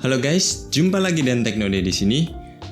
Halo guys, jumpa lagi dengan Teknode di sini.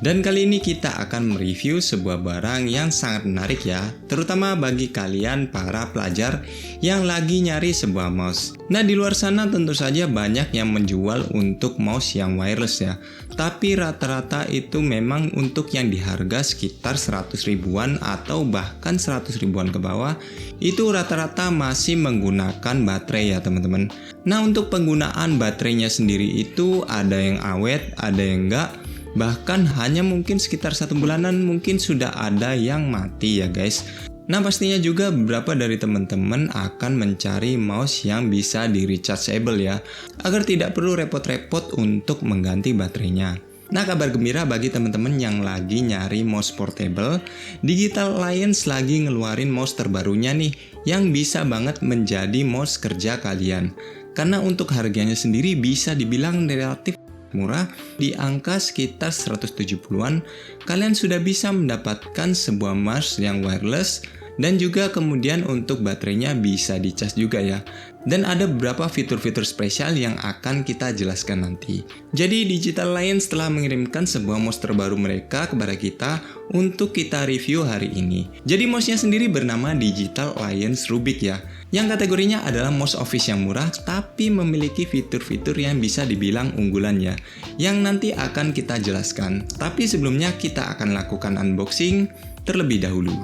Dan kali ini kita akan mereview sebuah barang yang sangat menarik ya, terutama bagi kalian para pelajar yang lagi nyari sebuah mouse. Nah, di luar sana tentu saja banyak yang menjual untuk mouse yang wireless ya. Tapi rata-rata itu memang untuk yang di harga sekitar 100 ribuan atau bahkan 100 ribuan ke bawah, itu rata-rata masih menggunakan baterai ya teman-teman. Nah, untuk penggunaan baterainya sendiri itu ada yang awet, ada yang enggak. Bahkan hanya mungkin sekitar 1 bulanan mungkin sudah ada yang mati ya guys. Nah, pastinya juga beberapa dari teman-teman akan mencari mouse yang bisa di rechargeable ya, agar tidak perlu repot-repot untuk mengganti baterainya. Nah, kabar gembira bagi teman-teman yang lagi nyari mouse portable, Digital Alliance lagi ngeluarin mouse terbarunya nih, yang bisa banget menjadi mouse kerja kalian. Karena untuk harganya sendiri bisa dibilang relatif murah, di angka sekitar 170-an, kalian sudah bisa mendapatkan sebuah mouse yang wireless dan juga kemudian untuk baterainya bisa dicas juga ya. Dan ada beberapa fitur-fitur spesial yang akan kita jelaskan nanti. Jadi Digital Alliance telah mengirimkan sebuah mouse terbaru mereka kepada kita untuk kita review hari ini. Jadi mouse-nya sendiri bernama Digital Alliance Rubik ya, yang kategorinya adalah mouse office yang murah tapi memiliki fitur-fitur yang bisa dibilang unggulan ya, yang nanti akan kita jelaskan. Tapi sebelumnya kita akan lakukan unboxing terlebih dahulu.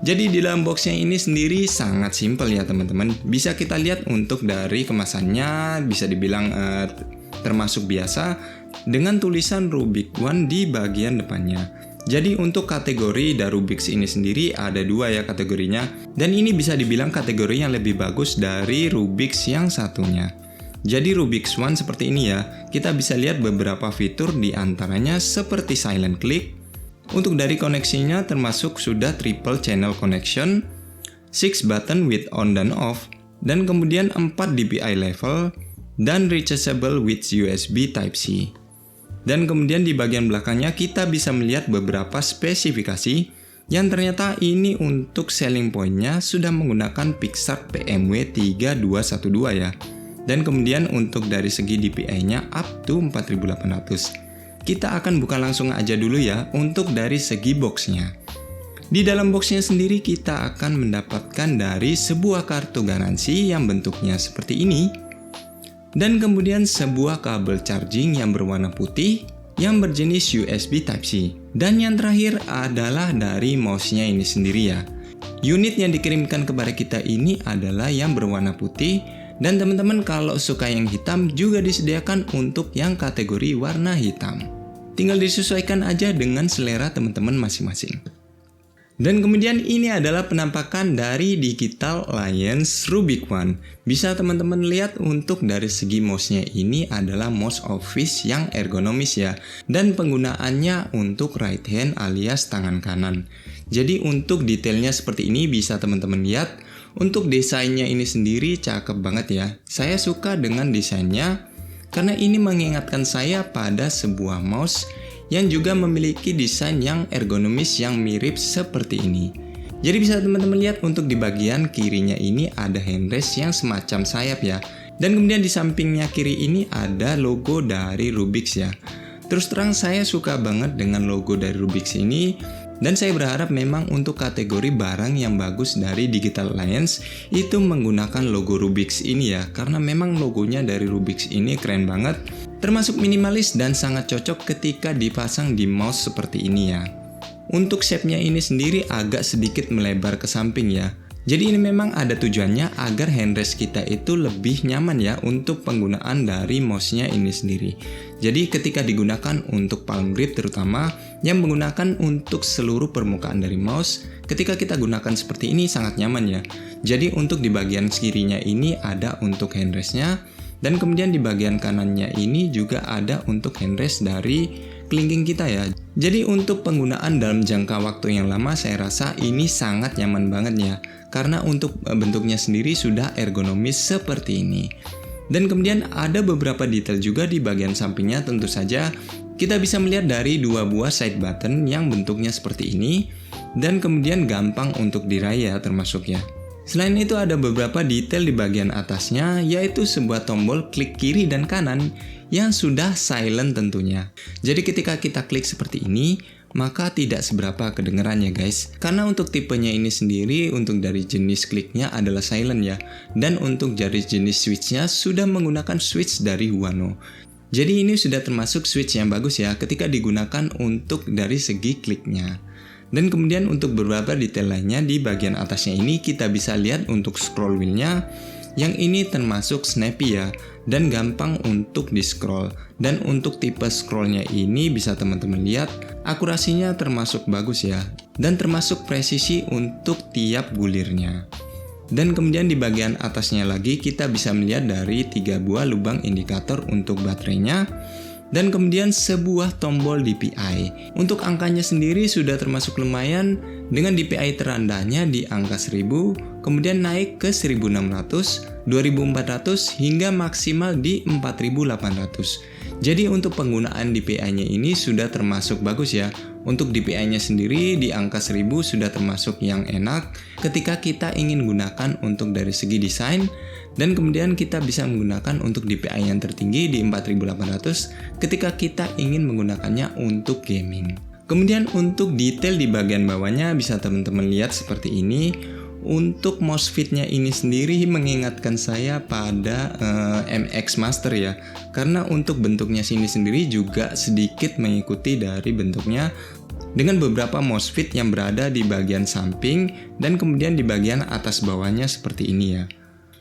Jadi di dalam boxnya ini sendiri sangat simpel ya teman-teman. Bisa kita lihat untuk dari kemasannya bisa dibilang termasuk biasa dengan tulisan Rubik One di bagian depannya. Jadi untuk kategori dari Rubix ini sendiri ada 2 ya kategorinya. Dan ini bisa dibilang kategori yang lebih bagus dari Rubix yang satunya. Jadi Rubix One seperti ini ya. Kita bisa lihat beberapa fitur di antaranya seperti silent click. Untuk dari koneksinya termasuk sudah triple channel connection, 6 button with on dan off, dan kemudian 4 dpi level, dan rechargeable with USB Type-C. Dan kemudian di bagian belakangnya kita bisa melihat beberapa spesifikasi yang ternyata ini untuk selling point-nya sudah menggunakan Pixart PMW 3212 ya. Dan kemudian untuk dari segi DPI-nya up to 4800. Kita akan buka langsung aja dulu ya untuk dari segi box-nya. Di dalam box-nya sendiri kita akan mendapatkan dari sebuah kartu garansi yang bentuknya seperti ini. Dan kemudian sebuah kabel charging yang berwarna putih yang berjenis USB Type-C. Dan yang terakhir adalah dari mouse-nya ini sendiri ya. Unit yang dikirimkan kepada kita ini adalah yang berwarna putih. Dan teman-teman kalau suka yang hitam juga disediakan untuk yang kategori warna hitam. Tinggal disesuaikan aja dengan selera teman-teman masing-masing. Dan kemudian ini adalah penampakan dari Digital Alliance Rubik One. Bisa teman-teman lihat untuk dari segi mouse-nya ini adalah mouse office yang ergonomis ya. Dan penggunaannya untuk right hand alias tangan kanan. Jadi untuk detailnya seperti ini bisa teman-teman lihat. Untuk desainnya ini sendiri cakep banget ya. Saya suka dengan desainnya karena ini mengingatkan saya pada sebuah mouse yang juga memiliki desain yang ergonomis yang mirip seperti ini. Jadi bisa teman-teman lihat untuk di bagian kirinya ini ada handrest yang semacam sayap ya. Dan kemudian di sampingnya kiri ini ada logo dari Rubix ya. Terus terang saya suka banget dengan logo dari Rubix ini. Dan saya berharap memang untuk kategori barang yang bagus dari Digital Alliance itu menggunakan logo Rubix ini ya. Karena memang logonya dari Rubix ini keren banget. Termasuk minimalis dan sangat cocok ketika dipasang di mouse seperti ini ya. Untuk shape-nya ini sendiri agak sedikit melebar ke samping ya. Jadi ini memang ada tujuannya agar handrest kita itu lebih nyaman ya untuk penggunaan dari mouse-nya ini sendiri. Jadi ketika digunakan untuk palm grip terutama yang menggunakan untuk seluruh permukaan dari mouse, ketika kita gunakan seperti ini sangat nyaman ya. Jadi untuk di bagian kirinya ini ada untuk handrest-nya. Dan kemudian di bagian kanannya ini juga ada untuk handrest dari kelingking kita ya. Jadi untuk penggunaan dalam jangka waktu yang lama saya rasa ini sangat nyaman banget ya. Karena untuk bentuknya sendiri sudah ergonomis seperti ini. Dan kemudian ada beberapa detail juga di bagian sampingnya tentu saja. Kita bisa melihat dari 2 buah side button yang bentuknya seperti ini. Dan kemudian gampang untuk diraih ya termasuk ya. Selain itu ada beberapa detail di bagian atasnya, yaitu sebuah tombol klik kiri dan kanan yang sudah silent tentunya. Jadi ketika kita klik seperti ini, maka tidak seberapa kedengerannya guys. Karena untuk tipenya ini sendiri, untuk dari jenis kliknya adalah silent ya. Dan untuk dari jenis switchnya sudah menggunakan switch dari Huano. Jadi ini sudah termasuk switch yang bagus ya ketika digunakan untuk dari segi kliknya. Dan kemudian untuk beberapa detail lainnya di bagian atasnya ini kita bisa lihat untuk scroll wheelnya. Yang ini termasuk snappy ya, dan gampang untuk di scroll. Dan untuk tipe scrollnya ini bisa teman-teman lihat, akurasinya termasuk bagus ya. Dan termasuk presisi untuk tiap gulirnya. Dan kemudian di bagian atasnya lagi kita bisa melihat dari 3 buah lubang indikator untuk baterainya. Dan kemudian sebuah tombol DPI. Untuk angkanya sendiri sudah termasuk lumayan dengan DPI terendahnya di angka 1000, kemudian naik ke 1600, 2400 hingga maksimal di 4800. Jadi untuk penggunaan DPI-nya ini sudah termasuk bagus ya. Untuk DPI-nya sendiri di angka 1000 sudah termasuk yang enak ketika kita ingin gunakan untuk dari segi desain. Dan kemudian kita bisa menggunakan untuk DPI yang tertinggi di 4800 ketika kita ingin menggunakannya untuk gaming. Kemudian untuk detail di bagian bawahnya bisa teman-teman lihat seperti ini. Untuk MOSFET-nya ini sendiri mengingatkan saya pada MX Master ya. Karena untuk bentuknya sini sendiri juga sedikit mengikuti dari bentuknya dengan beberapa MOSFET yang berada di bagian samping dan kemudian di bagian atas bawahnya seperti ini ya.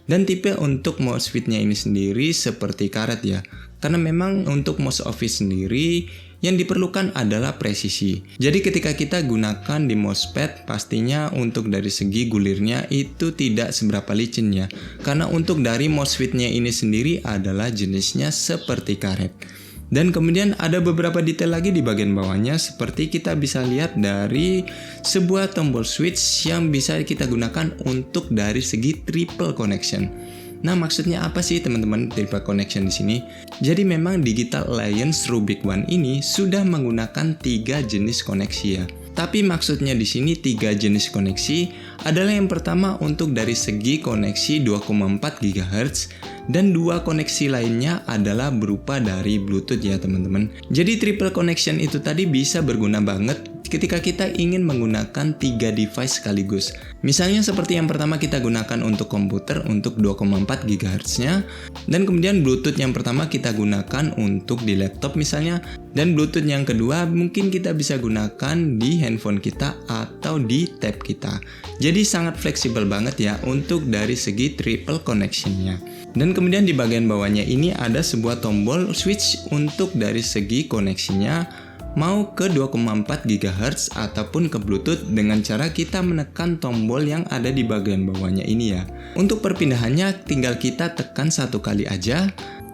Dan tipe untuk MOSFET-nya ini sendiri seperti karet ya. Karena memang untuk MOSFET sendiri yang diperlukan adalah presisi. Jadi ketika kita gunakan di MOSFET, pastinya untuk dari segi gulirnya itu tidak seberapa licin ya. Karena untuk dari MOSFET-nya ini sendiri adalah jenisnya seperti karet. Dan kemudian ada beberapa detail lagi di bagian bawahnya, seperti kita bisa lihat dari sebuah tombol switch yang bisa kita gunakan untuk dari segi triple connection. Nah, maksudnya apa sih teman-teman triple connection di sini? Jadi memang Digital Alliance Rubik One ini sudah menggunakan 3 jenis koneksi ya. Tapi maksudnya di sini 3 jenis koneksi adalah yang pertama untuk dari segi koneksi 2,4 GHz dan 2 koneksi lainnya adalah berupa dari Bluetooth ya teman-teman. Jadi triple connection itu tadi bisa berguna banget ketika kita ingin menggunakan 3 device sekaligus. Misalnya seperti yang pertama kita gunakan untuk komputer untuk 2,4 GHz-nya, dan kemudian Bluetooth yang pertama kita gunakan untuk di laptop misalnya, dan Bluetooth yang kedua mungkin kita bisa gunakan di handphone kita atau di tab kita. Jadi sangat fleksibel banget ya untuk dari segi triple connection-nya. Dan kemudian di bagian bawahnya ini ada sebuah tombol switch untuk dari segi koneksinya mau ke 2,4 GHz ataupun ke Bluetooth dengan cara kita menekan tombol yang ada di bagian bawahnya ini ya. Untuk perpindahannya tinggal kita tekan 1 kali aja.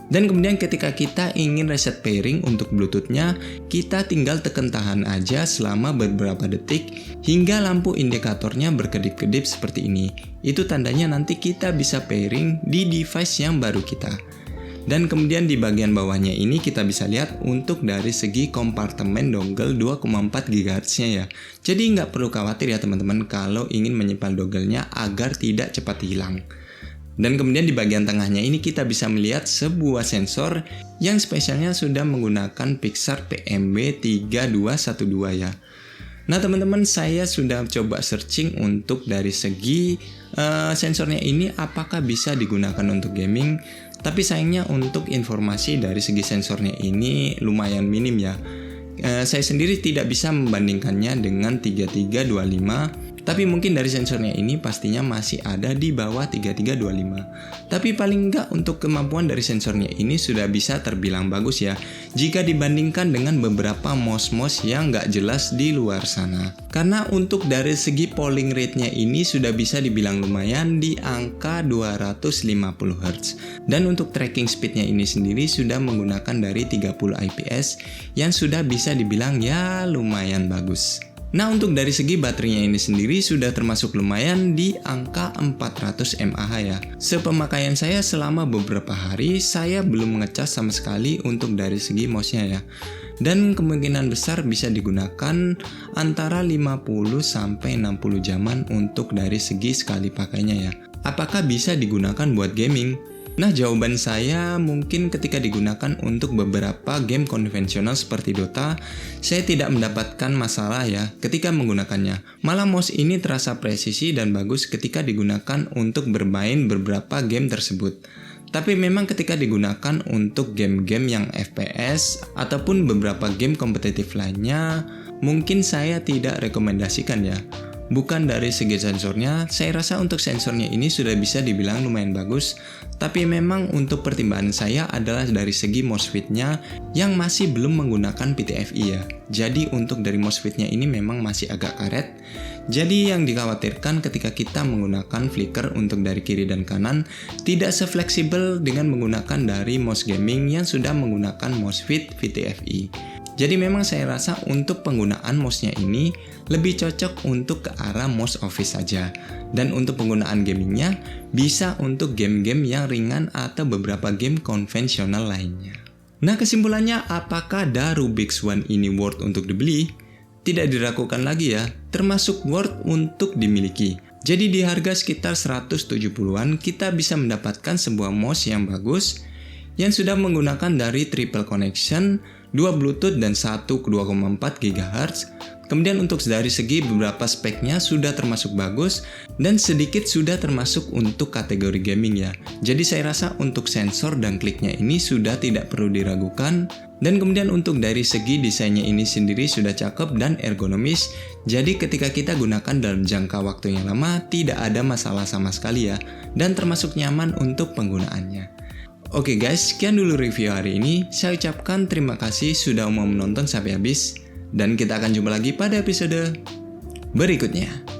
Dan kemudian ketika kita ingin reset pairing untuk Bluetooth-nya, kita tinggal tekan tahan aja selama beberapa detik hingga lampu indikatornya berkedip-kedip seperti ini. Itu tandanya nanti kita bisa pairing di device yang baru kita. Dan kemudian di bagian bawahnya ini kita bisa lihat untuk dari segi kompartemen dongle 2,4 GHz-nya ya. Jadi nggak perlu khawatir ya teman-teman kalau ingin menyimpan dongle-nya agar tidak cepat hilang. Dan kemudian di bagian tengahnya ini kita bisa melihat sebuah sensor yang spesialnya sudah menggunakan Pixar PMB3212 ya. Nah teman-teman, saya sudah coba searching untuk dari segi sensornya ini apakah bisa digunakan untuk gaming. Tapi sayangnya untuk informasi dari segi sensornya ini lumayan minim ya. Saya sendiri tidak bisa membandingkannya dengan 3325. Tapi mungkin dari sensornya ini pastinya masih ada di bawah 3325. Tapi paling enggak untuk kemampuan dari sensornya ini sudah bisa terbilang bagus ya, jika dibandingkan dengan beberapa MOS yang enggak jelas di luar sana. Karena untuk dari segi polling rate-nya ini sudah bisa dibilang lumayan di angka 250 Hz. Dan untuk tracking speed-nya ini sendiri sudah menggunakan dari 30 IPS yang sudah bisa dibilang ya lumayan bagus. Nah, untuk dari segi baterainya ini sendiri sudah termasuk lumayan di angka 400 mAh ya. Sepemakaian saya selama beberapa hari, saya belum mengecas sama sekali untuk dari segi mouse-nya ya. Dan kemungkinan besar bisa digunakan antara 50 sampai 60 jaman untuk dari segi sekali pakainya ya. Apakah bisa digunakan buat gaming? Nah, jawaban saya mungkin ketika digunakan untuk beberapa game konvensional seperti Dota, saya tidak mendapatkan masalah ya ketika menggunakannya. Malah mouse ini terasa presisi dan bagus ketika digunakan untuk bermain beberapa game tersebut. Tapi memang ketika digunakan untuk game-game yang FPS ataupun beberapa game kompetitif lainnya, mungkin saya tidak rekomendasikan ya. Bukan dari segi sensornya, saya rasa untuk sensornya ini sudah bisa dibilang lumayan bagus, tapi memang untuk pertimbangan saya adalah dari segi MOSFET-nya yang masih belum menggunakan PTFE ya. Jadi untuk dari MOSFET-nya ini memang masih agak karet. Jadi yang dikhawatirkan ketika kita menggunakan flicker untuk dari kiri dan kanan tidak sefleksibel dengan menggunakan dari mouse gaming yang sudah menggunakan MOSFET VTFE. Jadi memang saya rasa untuk penggunaan mouse-nya ini lebih cocok untuk ke arah mouse office saja. Dan untuk penggunaan gamingnya bisa untuk game-game yang ringan atau beberapa game konvensional lainnya. Nah, kesimpulannya apakah Rubix One ini worth untuk dibeli? Tidak diragukan lagi ya, termasuk worth untuk dimiliki. Jadi di harga sekitar 170-an kita bisa mendapatkan sebuah mouse yang bagus yang sudah menggunakan dari triple connection, 2 Bluetooth dan 1 2,4 GHz. Kemudian untuk dari segi beberapa speknya sudah termasuk bagus dan sedikit sudah termasuk untuk kategori gaming ya. Jadi saya rasa untuk sensor dan kliknya ini sudah tidak perlu diragukan. Dan kemudian untuk dari segi desainnya ini sendiri sudah cakep dan ergonomis. Jadi ketika kita gunakan dalam jangka waktu yang lama tidak ada masalah sama sekali ya. Dan termasuk nyaman untuk penggunaannya. Oke guys, sekian dulu review hari ini. Saya ucapkan terima kasih sudah mau menonton sampai habis. Dan kita akan jumpa lagi pada episode berikutnya.